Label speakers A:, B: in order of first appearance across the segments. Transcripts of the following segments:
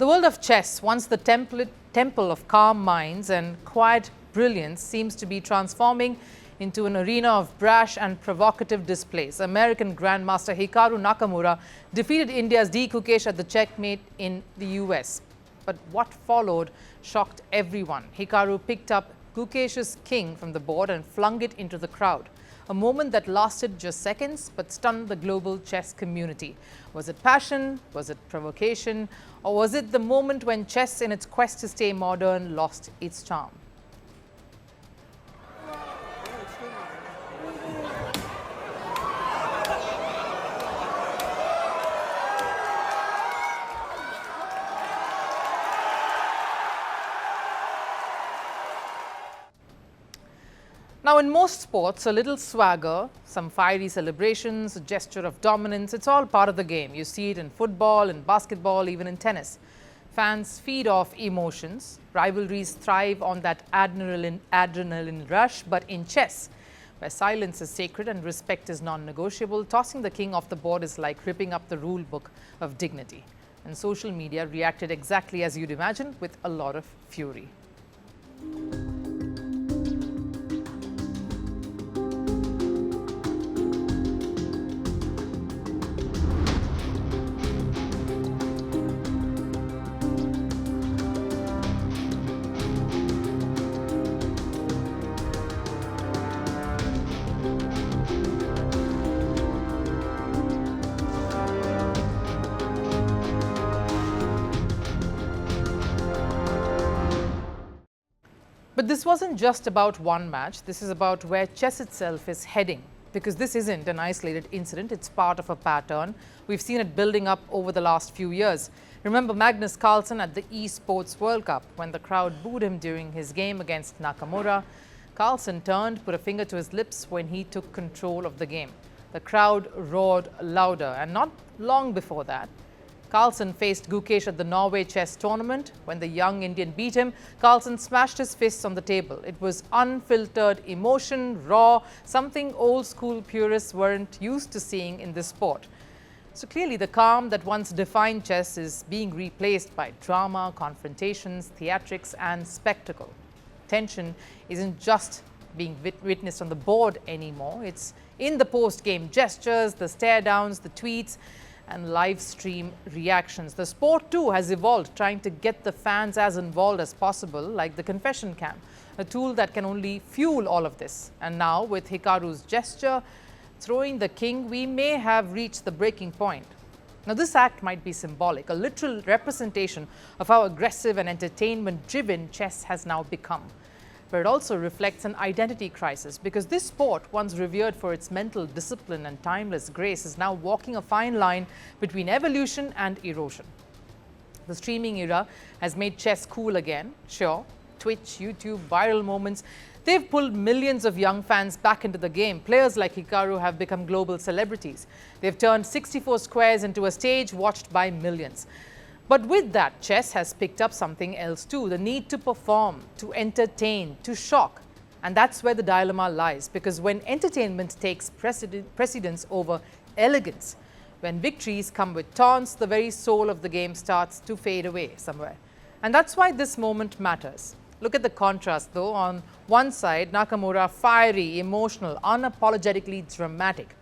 A: The world of chess, once the temple of calm minds and quiet brilliance, seems to be transforming into an arena of brash and provocative displays. American Grandmaster Hikaru Nakamura defeated India's Gukesh at the Checkmate in the US. But what followed shocked everyone. Hikaru picked up Gukesh's king from the board and flung it into the crowd. A moment that lasted just seconds but stunned the global chess community. Was it passion? Was it provocation? Or was it the moment when chess, in its quest to stay modern, lost its charm? Now, in most sports, a little swagger, some fiery celebrations, a gesture of dominance, it's all part of the game. You see it in football, in basketball, even in tennis. Fans feed off emotions. Rivalries thrive on that adrenaline rush. But in chess, where silence is sacred and respect is non-negotiable, tossing the king off the board is like ripping up the rule book of dignity. And social media reacted exactly as you'd imagine, with a lot of fury. But this wasn't just about one match. This is about where chess itself is heading. Because this isn't an isolated incident, it's part of a pattern. We've seen it building up over the last few years. Remember Magnus Carlsen at the eSports World Cup when the crowd booed him during his game against Nakamura. Carlsen turned, put a finger to his lips when he took control of the game. The crowd roared louder, and not long before that, Carlsen faced Gukesh at the Norway chess tournament. When the young Indian beat him, Carlsen smashed his fists on the table. It was unfiltered emotion, raw, something old-school purists weren't used to seeing in this sport. So clearly the calm that once defined chess is being replaced by drama, confrontations, theatrics and spectacle. Tension isn't just being witnessed on the board anymore. It's in the post-game gestures, the stare-downs, the tweets, and live stream reactions. The sport too has evolved, trying to get the fans as involved as possible, like the confession cam, a tool that can only fuel all of this. And now with Hikaru's gesture, throwing the king, we may have reached the breaking point. Now this act might be symbolic, a literal representation of how aggressive and entertainment-driven chess has now become. But it also reflects an identity crisis, because this sport, once revered for its mental discipline and timeless grace, is now walking a fine line between evolution and erosion. The streaming era has made chess cool again. Sure, Twitch, YouTube, viral moments, they've pulled millions of young fans back into the game. Players like Hikaru have become global celebrities. They've turned 64 squares into a stage watched by millions. But with that, chess has picked up something else too, the need to perform, to entertain, to shock. And that's where the dilemma lies, because when entertainment takes precedence over elegance, when victories come with taunts, the very soul of the game starts to fade away somewhere. And that's why this moment matters. Look at the contrast though. On one side, Nakamura, fiery, emotional, unapologetically dramatic,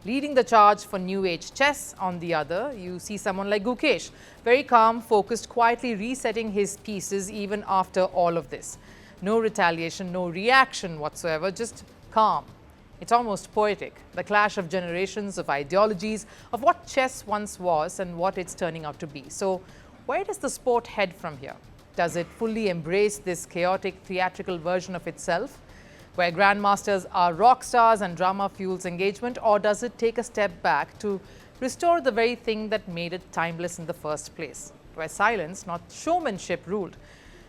A: leading the charge for new age chess. On the other, you see someone like Gukesh, very calm, focused, quietly resetting his pieces even after all of this. No retaliation, no reaction whatsoever, just calm. It's almost poetic, the clash of generations, of ideologies, of what chess once was and what it's turning out to be. So where does the sport head from here? Does it fully embrace this chaotic, theatrical version of itself, where grandmasters are rock stars and drama fuels engagement, or does it take a step back to restore the very thing that made it timeless in the first place, where silence, not showmanship, ruled?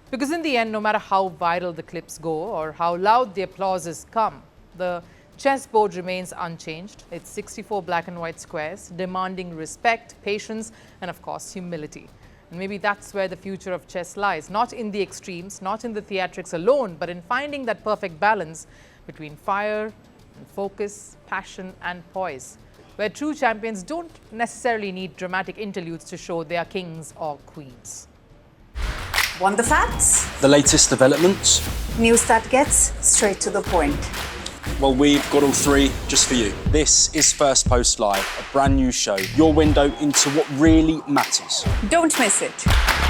A: Because in the end, no matter how viral the clips go or how loud the applauses come, the chessboard remains unchanged. It's 64 black and white squares, demanding respect, patience, and of course, humility. And maybe that's where the future of chess lies, not in the extremes, not in the theatrics alone, but in finding that perfect balance between fire and focus, passion and poise, where true champions don't necessarily need dramatic interludes to show they are kings or queens.
B: Want the facts?
C: The latest developments?
B: News that gets straight to the point.
C: Well, we've got all three just for you. This is Firstpost Live, a brand new show, your window into what really matters.
B: Don't miss it.